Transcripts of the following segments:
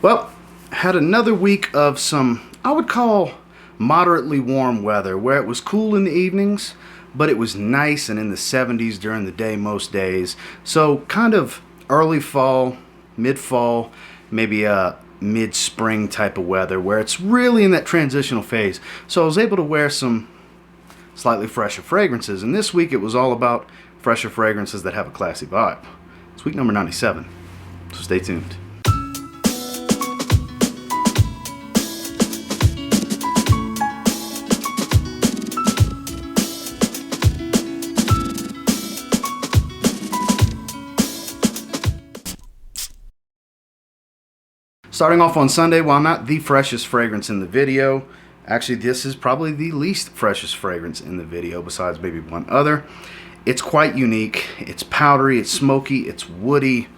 Well, had another week of some, I would call, moderately warm weather, where it was cool in the evenings, but it was nice and in the 70s during the day most days. So kind of early fall, mid-fall, maybe a mid-spring type of weather where it's really in that transitional phase. So I was able to wear some slightly fresher fragrances, and this week it was all about fresher fragrances that have a classy vibe. It's week number 97, so stay tuned. Starting off on Sunday, while not the freshest fragrance in the video, actually this is probably the least freshest fragrance in the video besides maybe one other. It's quite unique. It's powdery, it's smoky, it's woody.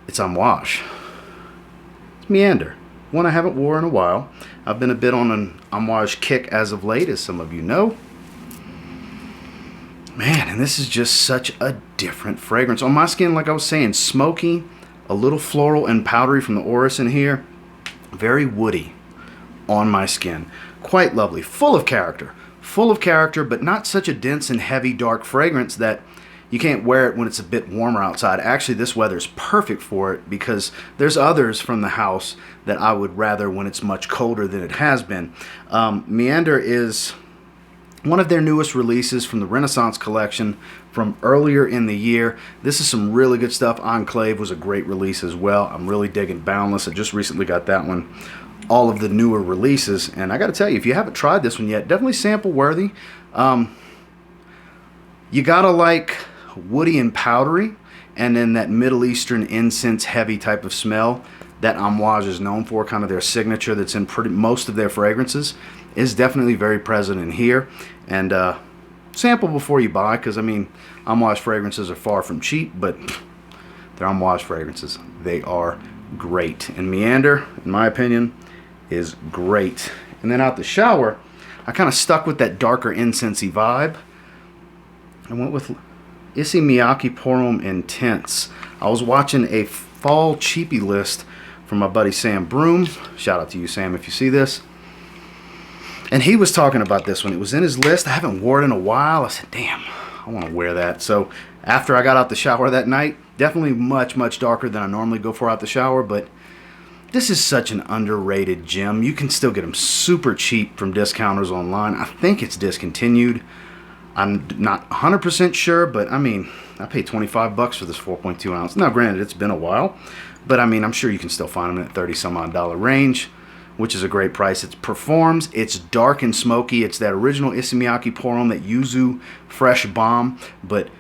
It's Amouage. It's Meander, one I haven't worn in a while. I've been a bit on an Amouage kick as of late, as some of you know. Man, and this is just such a different fragrance. On my skin, like I was saying, smoky, a little floral and powdery from the orris in here. Very woody on my skin. Quite lovely. Full of character, but not such a dense and heavy dark fragrance that you can't wear it when it's a bit warmer outside. Actually, this weather is perfect for it because there's others from the house that I would rather when it's much colder than it has been. Meander is one of their newest releases from the Renaissance collection from earlier in the year. This is some really good stuff. Enclave was a great release as well. I'm really digging Boundless. I just recently got that one. All of the newer releases. And I got to tell you, if you haven't tried this one yet, definitely sample worthy. You got to like woody and powdery, and then that Middle Eastern incense heavy type of smell that Amouage is known for, kind of their signature that's in most of their fragrances, is definitely very present in here. And sample before you buy, because I mean, Amouage fragrances are far from cheap, but they're Amouage fragrances. They are great. And Meander, in my opinion, is great. And then out the shower, I kind of stuck with that darker incensey vibe. I went with Issey Miyake Pour Homme Intense. I was watching a fall cheapie list from my buddy Sam Broom. Shout out to you, Sam, if you see this. And he was talking about this one. It was in his list. I haven't worn it in a while. I said, damn, I want to wear that. So after I got out the shower that night, definitely much, much darker than I normally go for out the shower, but this is such an underrated gem. You can still get them super cheap from discounters online. I think it's discontinued. I'm not 100% sure, but I mean, I paid 25 bucks for this 4.2 ounce. Now, granted, it's been a while, but I mean, I'm sure you can still find them at $30 some odd range, which is a great price. It performs. It's dark and smoky. It's that original Issey Miyake Pour Homme, that yuzu fresh bomb, but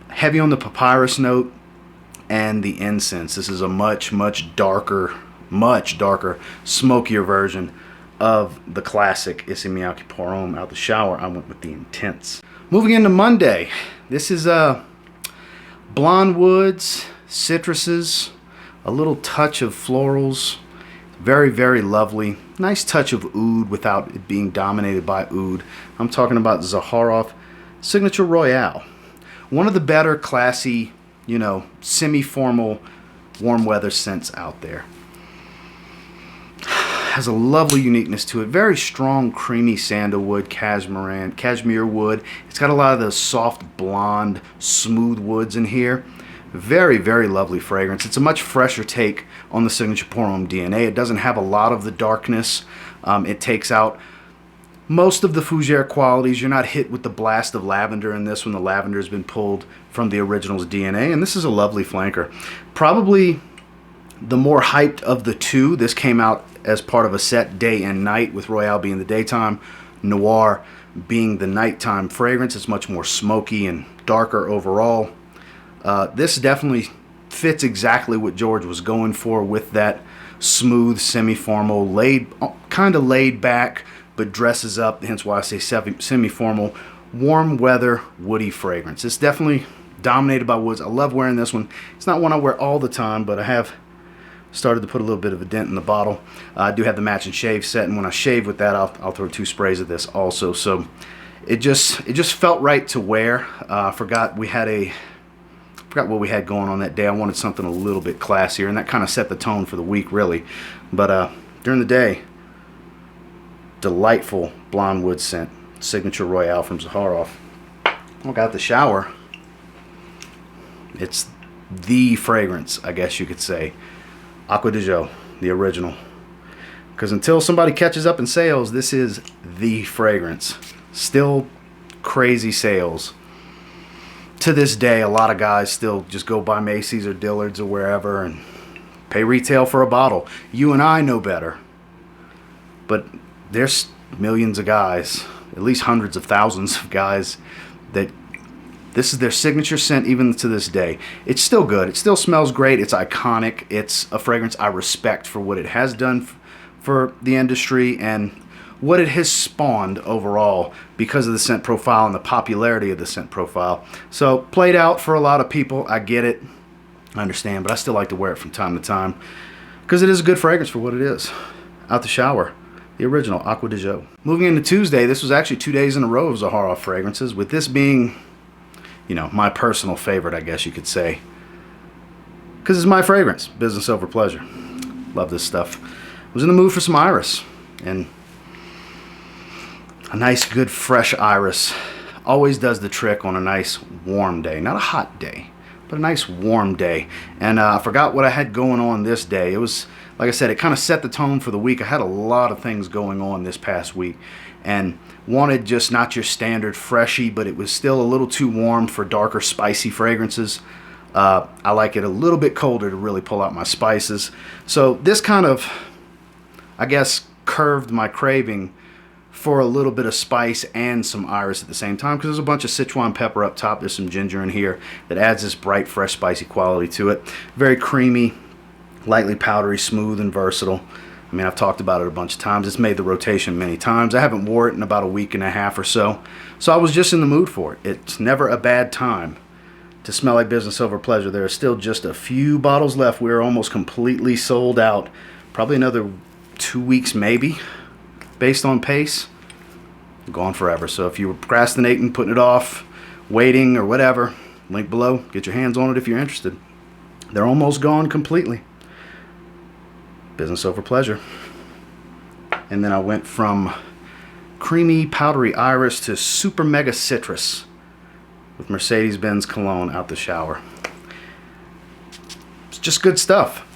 heavy on the papyrus note and the incense. This is a much darker, smokier version of the classic Issey Miyake Pour Homme. Out the shower, I went with the Intense. Moving into Monday, this is blonde woods, citruses, a little touch of florals. Very, very lovely. Nice touch of oud without it being dominated by oud. I'm talking about Zaharoff Signature Royale. One of the better classy, semi-formal warm weather scents out there. Has a lovely uniqueness to it. Very strong, creamy sandalwood, cashmere wood. It's got a lot of those soft, blonde, smooth woods in here. Very, very lovely fragrance. It's a much fresher take on the Signature Pour Homme DNA. It doesn't have a lot of the darkness. It takes out most of the fougere qualities. You're not hit with the blast of lavender in this one. The lavender has been pulled from the original's DNA, and this is a lovely flanker. Probably the more hyped of the two. This came out as part of a set day and night, with Royale being the daytime, Noir being the nighttime fragrance. It's much more smoky and darker overall. This definitely fits exactly what George was going for, with that smooth, semi-formal, kind of laid back, but dresses up, hence why I say semi-formal, warm weather, woody fragrance. It's definitely dominated by woods. I love wearing this one. It's not one I wear all the time, but I have started to put a little bit of a dent in the bottle. I do have the match and shave set, and when I shave with that, I'll throw 2 sprays of this also. So it just felt right to wear. I forgot we had a Forgot what we had going on that day. I wanted something a little bit classier, and that kind of set the tone for the week, really. But during the day, delightful blonde wood scent, signature Royale from Zaharoff. I got the shower. It's the fragrance, I guess you could say. Acqua di Gio, the original. Because until somebody catches up in sales, this is the fragrance. Still crazy sales. To this day, a lot of guys still just go by Macy's or Dillard's or wherever and pay retail for a bottle. You and I know better. But there's millions of guys, at least hundreds of thousands of guys, that this is their signature scent even to this day. It's still good. It still smells great. It's iconic. It's a fragrance I respect for what it has done for the industry and what it has spawned overall because of the scent profile and the popularity of the scent profile. So played out for a lot of people. I get it. I understand. But I still like to wear it from time to time because it is a good fragrance for what it is. Out the shower. The original Acqua di Gio. Moving into Tuesday, this was actually 2 days in a row of Zaharoff fragrances, with this being, you know, my personal favorite, I guess you could say. Because it's my fragrance. Business over pleasure. Love this stuff. I was in the mood for some iris. And a nice, good, fresh iris always does the trick on a nice, warm day. Not a hot day, but a nice, warm day. And I forgot what I had going on this day. It was, like I said, it kind of set the tone for the week. I had a lot of things going on this past week. And wanted just not your standard freshy, but it was still a little too warm for darker, spicy fragrances. I like it a little bit colder to really pull out my spices. So this kind of, I guess, curved my craving for a little bit of spice and some iris at the same time, because there's a bunch of Sichuan pepper up top. There's some ginger in here that adds this bright, fresh, spicy quality to it. Very creamy, lightly powdery, smooth, and versatile. I mean, I've talked about it a bunch of times. It's made the rotation many times. I haven't wore it in about a week and a half or so. So I was just in the mood for it. It's never a bad time to smell like business over pleasure. There are still just a few bottles left. We're almost completely sold out. Probably another 2 weeks maybe, based on pace. Gone forever. So if you were procrastinating, putting it off, waiting, or whatever, link below. Get your hands on it if you're interested. They're almost gone completely. Business over pleasure. And then I went from creamy powdery iris to super mega citrus with Mercedes-Benz cologne out the shower. It's just good stuff.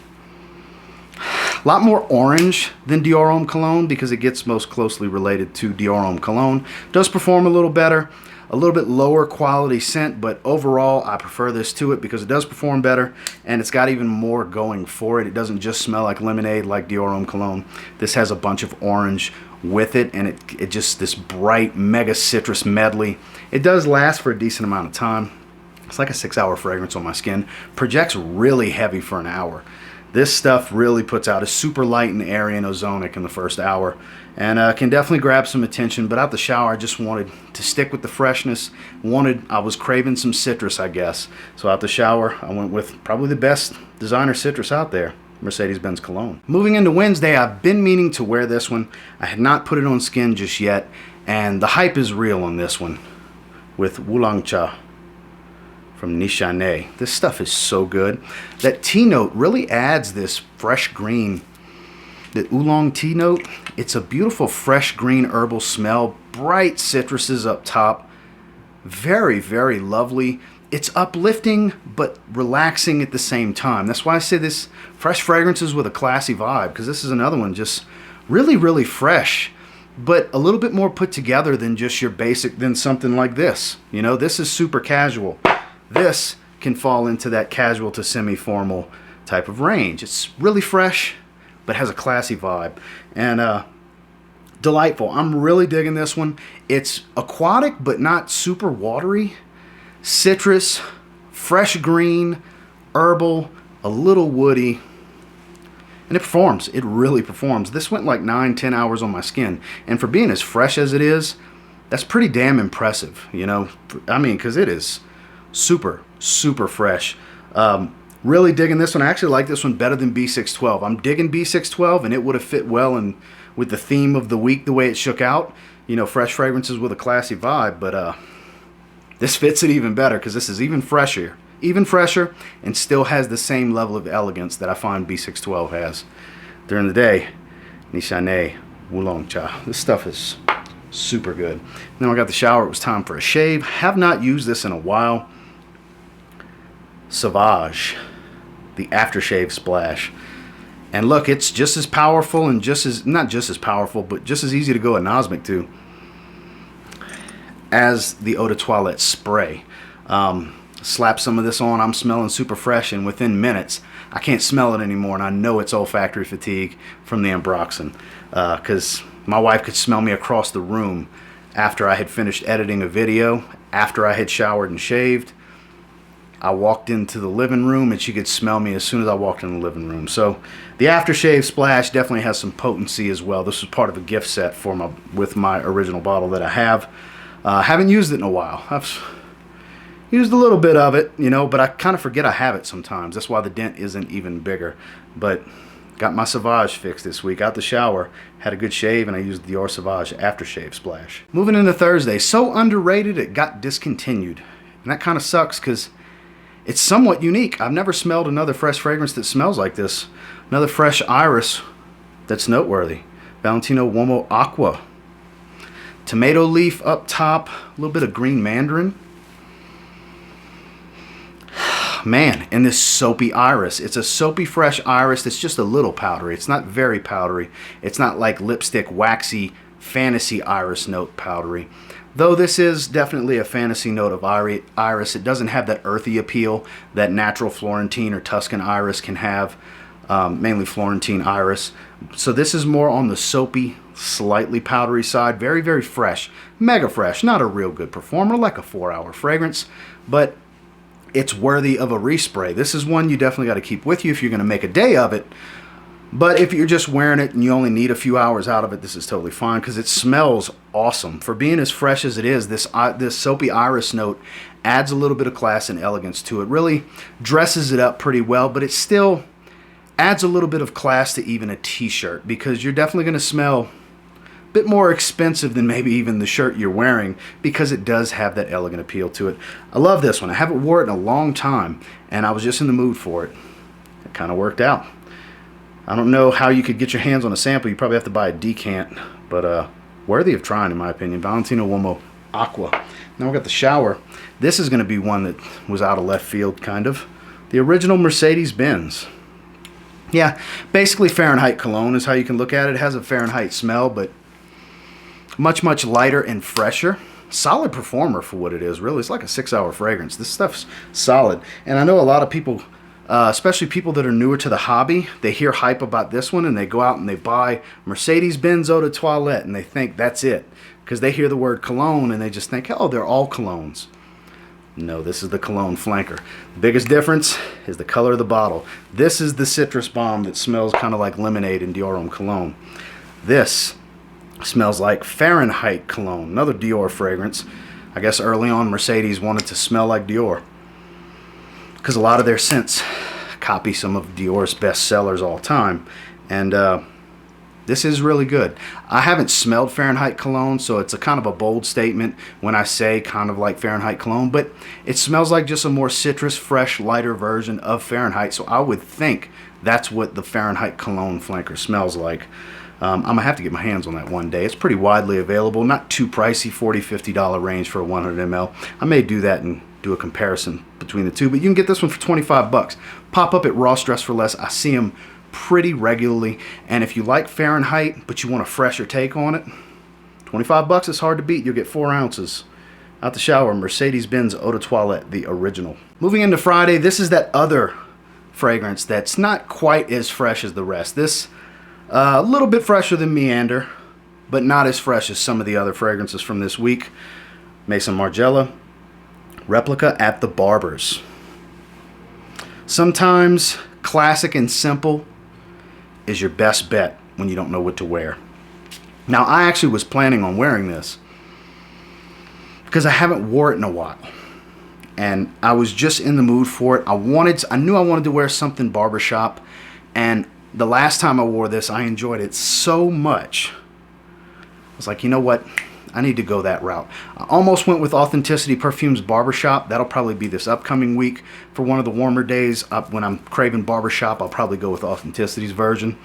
A lot more orange than Dior Homme cologne because it gets most closely related to Dior Homme cologne. Does perform a little better. A little bit lower quality scent, but overall I prefer this to it because it does perform better and it's got even more going for it. It doesn't just smell like lemonade like Dior Homme cologne. This has a bunch of orange with it, and it just, this bright mega citrus medley. It does last for a decent amount of time. It's like a 6-hour fragrance on my skin. Projects really heavy for an hour. This stuff really puts out, is super light and airy and ozonic in the first hour, and can definitely grab some attention. But out the shower, I just wanted to stick with the freshness. I was craving some citrus, I guess. So out the shower, I went with probably the best designer citrus out there, Mercedes-Benz cologne. Moving into Wednesday, I've been meaning to wear this one. I had not put it on skin just yet, and the hype is real on this one with Oolong Cha from Nishane. This stuff is so good. That tea note really adds this fresh green. The oolong tea note, it's a beautiful fresh green herbal smell. Bright citruses up top. Very, very lovely. It's uplifting but relaxing at the same time. That's why I say this fresh fragrances with a classy vibe, because this is another one just really, really fresh, but a little bit more put together than just your basic, than something like this. You know, this is super casual. This can fall into that casual to semi-formal type of range. It's really fresh, but has a classy vibe. And delightful. I'm really digging this one. It's aquatic, but not super watery. Citrus, fresh green, herbal, a little woody. And it performs. It really performs. This went like 9-10 hours on my skin. And for being as fresh as it is, that's pretty damn impressive. You know, I mean, because it is super, super fresh. Really digging this one. I actually like this one better than B612. I'm digging B612, and it would have fit well in with the theme of the week, the way it shook out. You know, fresh fragrances with a classy vibe. But this fits it even better because this is even fresher. even fresher, and still has the same level of elegance that I find B612 has. During the day, Nishane Wulong Cha. This stuff is super good. Then I got the shower. It was time for a shave. Have not used this in a while. Sauvage, the aftershave splash. And look, it's just as powerful and not just as powerful, but just as easy to go anosmic to as the Eau de Toilette spray. Slap some of this on, I'm smelling super fresh, and within minutes, I can't smell it anymore, and I know it's olfactory fatigue from the Ambroxan. Because my wife could smell me across the room after I had finished editing a video, after I had showered and shaved. I walked into the living room, and she could smell me as soon as I walked in the living room. So the aftershave splash definitely has some potency as well. This was part of a gift set with my original bottle that I have. Haven't used it in a while. I've used a little bit of it, you know, but I kind of forget I have it sometimes. That's why the dent isn't even bigger. But got my Sauvage fixed this week. Out the shower, had a good shave, and I used the Dior Sauvage aftershave splash. Moving into Thursday, so underrated it got discontinued. And that kind of sucks because it's somewhat unique. I've never smelled another fresh fragrance that smells like this. Another fresh iris that's noteworthy. Valentino Uomo Aqua. Tomato leaf up top, a little bit of green mandarin. Man, and this soapy iris. It's a soapy fresh iris that's just a little powdery. It's not very powdery. It's not like lipstick waxy fantasy iris note powdery. Though this is definitely a fantasy note of iris, it doesn't have that earthy appeal that natural Florentine or Tuscan iris can have, mainly Florentine iris. So this is more on the soapy, slightly powdery side. Very, very fresh. Mega fresh. Not a real good performer, like a 4-hour fragrance, but it's worthy of a respray. This is one you definitely got to keep with you if you're going to make a day of it. But if you're just wearing it and you only need a few hours out of it, this is totally fine because it smells awesome. For being as fresh as it is, this soapy iris note adds a little bit of class and elegance to it. Really dresses it up pretty well, but it still adds a little bit of class to even a t-shirt because you're definitely going to smell a bit more expensive than maybe even the shirt you're wearing because it does have that elegant appeal to it. I love this one. I haven't worn it in a long time, and I was just in the mood for it. It kind of worked out. I don't know how you could get your hands on a sample. You probably have to buy a decant, but worthy of trying in my opinion. Valentino Uomo Aqua. Now we've got the shower. This is going to be one that was out of left field, kind of. The original Mercedes-Benz. Yeah, basically Fahrenheit cologne is how you can look at it. It has a Fahrenheit smell, but much, much lighter and fresher. Solid performer for what it is, really. It's like a 6-hour fragrance. This stuff's solid. And I know a lot of people, especially people that are newer to the hobby, they hear hype about this one and they go out and they buy Mercedes-Benz Eau de Toilette and they think that's it. Because they hear the word cologne and they just think, oh, they're all colognes. No, this is the cologne flanker. The biggest difference is the color of the bottle. This is the citrus bomb that smells kind of like lemonade in Dior Homme cologne. This smells like Fahrenheit cologne, another Dior fragrance. I guess early on Mercedes wanted to smell like Dior because a lot of their scents copy some of Dior's best sellers all time. And this is really good. I haven't smelled Fahrenheit cologne, so it's a kind of a bold statement when I say kind of like Fahrenheit cologne, but it smells like just a more citrus, fresh, lighter version of Fahrenheit, so I would think that's what the Fahrenheit cologne flanker smells like. I'm going to have to get my hands on that one day. It's pretty widely available, not too pricey, $40, $50 range for a 100 ml. I may do that and do a comparison between the two, but you can get this one for 25 bucks. Pop up at Ross Dress for Less. I see them pretty regularly, and if you like Fahrenheit but you want a fresher take on it, 25 bucks is hard to beat. You'll get 4 ounces. Out the shower, Mercedes-Benz Eau de Toilette, the original. Moving into Friday, this is that other fragrance that's not quite as fresh as the rest. This a little bit fresher than Meander, but not as fresh as some of the other fragrances from this week. Maison Margiela Replica at the Barber's. Sometimes classic and simple is your best bet when you don't know what to wear. Now, I actually was planning on wearing this because I haven't wore it in a while. And I was just in the mood for it. I knew I wanted to wear something barbershop, and the last time I wore this, I enjoyed it so much. I was like, you know what? I need to go that route. I almost went with Authenticity Perfumes Barbershop. That'll probably be this upcoming week for one of the warmer days. When I'm craving barbershop, I'll probably go with Authenticity's version.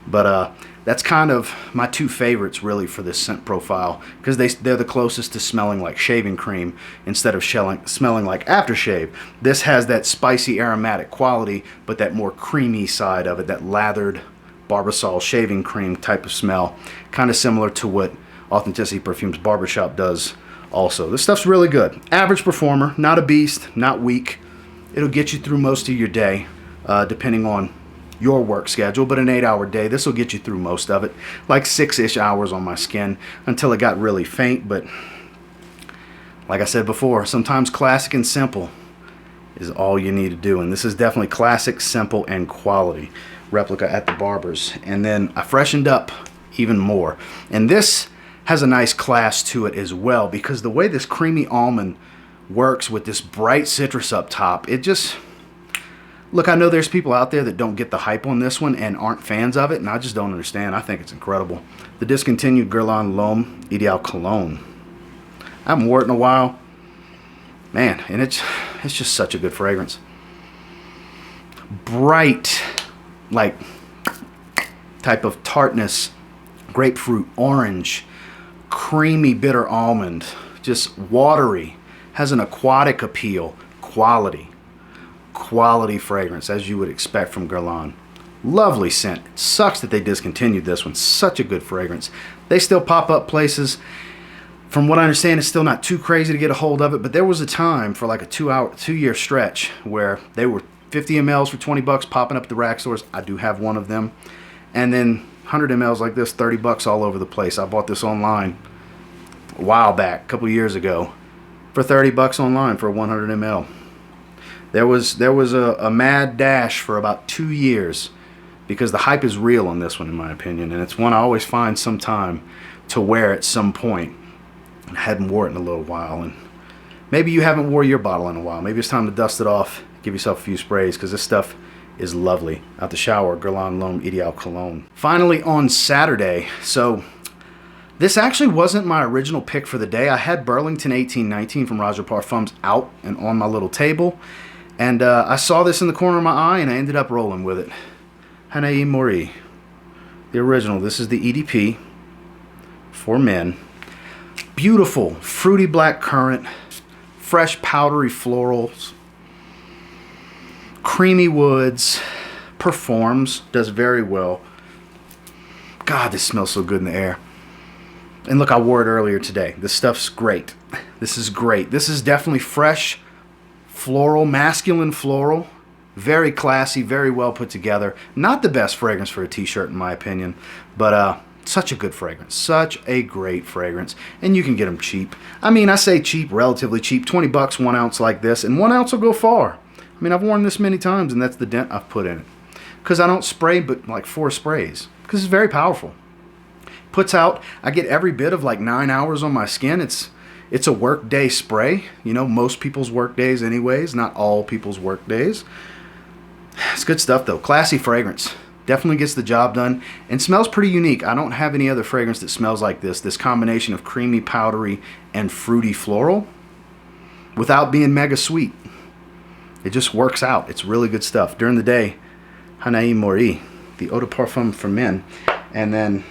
But that's kind of my two favorites really for this scent profile, because they're the closest to smelling like shaving cream instead of smelling like aftershave. This has that spicy aromatic quality, but that more creamy side of it, that lathered Barbasol shaving cream type of smell, kind of similar to what Authenticity Perfumes Barbershop does also. This stuff's really good. Average performer, not a beast, not weak. It'll get you through most of your day, depending on your work schedule, but an 8-hour day, this will get you through most of it, like 6-ish hours on my skin until it got really faint. But like I said before, sometimes classic and simple is all you need to do, and this is definitely classic, simple, and quality. Replica at the Barber's. And then I freshened up even more, and this has a nice class to it as well, because the way this creamy almond works with this bright citrus up top, it just, look, I know there's people out there that don't get the hype on this one and aren't fans of it, and I just don't understand. I think it's incredible. The discontinued Guerlain L'Homme Ideal Cologne. I haven't worn it in a while, man, and it's just such a good fragrance. Bright, like type of tartness, grapefruit, orange, creamy bitter almond, just watery, has an aquatic appeal, quality fragrance as you would expect from Guerlain. Lovely scent. It sucks that they discontinued this one. Such a good fragrance. They still pop up places. From what I understand, it's still not too crazy to get a hold of it, but there was a time for like a 2-year stretch where they were 50 mLs for 20 bucks popping up at the rack stores. I do have one of them. And then 100 mLs like this, 30 bucks all over the place. I bought this online a while back, a couple years ago, for 30 bucks online for a 100 ml. There was a mad dash for about 2 years, because the hype is real on this one in my opinion, and it's one I always find some time to wear at some point. I hadn't worn it in a little while, and maybe you haven't wore your bottle in a while. Maybe it's time to dust it off, give yourself a few sprays, because this stuff is lovely. Out the shower, Guerlain L'Homme Ideal Cologne. Finally on Saturday, so this actually wasn't my original pick for the day. I had Burlington 1819 from Roger Parfums out and on my little table, and I saw this in the corner of my eye, and I ended up rolling with it. Homme Mori, the original. This is the EDP for men. Beautiful, fruity black currant, fresh powdery florals, creamy woods, performs, does very well. God, this smells so good in the air. And look, I wore it earlier today. This stuff's great. This is great. This is definitely fresh, floral, masculine floral. Very classy, very well put together. Not the best fragrance for a t-shirt in my opinion, but such a good fragrance. Such a great fragrance. And you can get them cheap. I mean, I say cheap, relatively cheap. 20 bucks, 1 ounce like this, and 1 ounce will go far. I mean, I've worn this many times, and that's the dent I've put in it. Because I don't spray but like 4 sprays. Because it's very powerful. Puts out, I get every bit of like 9 hours on my skin. It's a work day spray. You know, most people's work days anyways. Not all people's work days. It's good stuff though. Classy fragrance. Definitely gets the job done. And smells pretty unique. I don't have any other fragrance that smells like this. This combination of creamy, powdery, and fruity floral. Without being mega sweet. It just works out. It's really good stuff. During the day, Homme Mori, the eau de parfum for men. And then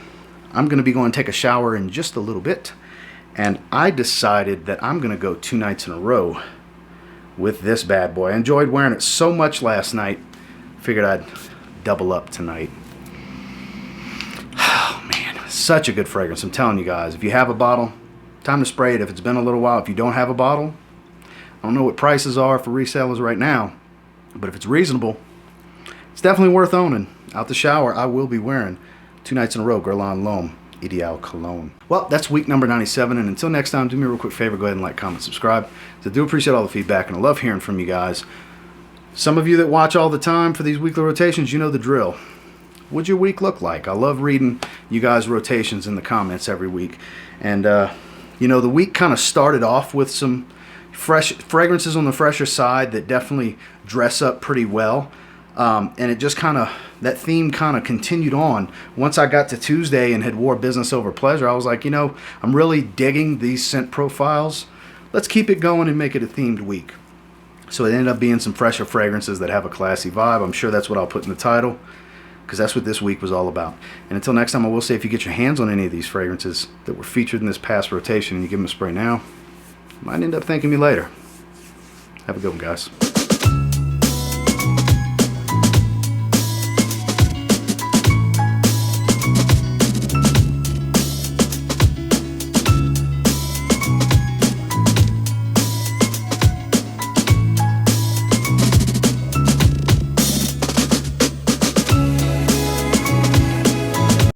I'm going to be going to take a shower in just a little bit. And I decided that I'm going to go 2 nights in a row with this bad boy. I enjoyed wearing it so much last night. Figured I'd double up tonight. Oh man, such a good fragrance. I'm telling you guys, if you have a bottle, time to spray it. If it's been a little while, if you don't have a bottle, I don't know what prices are for resellers right now, but if it's reasonable, it's definitely worth owning. Out the shower, I will be wearing 2 nights in a row Guerlain L'Homme Ideal Cologne. Well, that's week number 97, and until next time, do me a real quick favor, go ahead and like, comment, subscribe. I do appreciate all the feedback, and I love hearing from you guys. Some of you that watch all the time for these weekly rotations, you know the drill. What'd your week look like? I love reading you guys' rotations in the comments every week. And, you know, the week kind of started off with some fresh fragrances on the fresher side that definitely dress up pretty well. And it just kind of, that theme kind of continued on. Once I got to Tuesday and had wore business over pleasure, I was like, you know, I'm really digging these scent profiles. Let's keep it going and make it a themed week. So it ended up being some fresher fragrances that have a classy vibe. I'm sure that's what I'll put in the title, because that's what this week was all about. And until next time, I will say, if you get your hands on any of these fragrances that were featured in this past rotation and you give them a spray now, you might end up thanking me later. Have a good one, guys.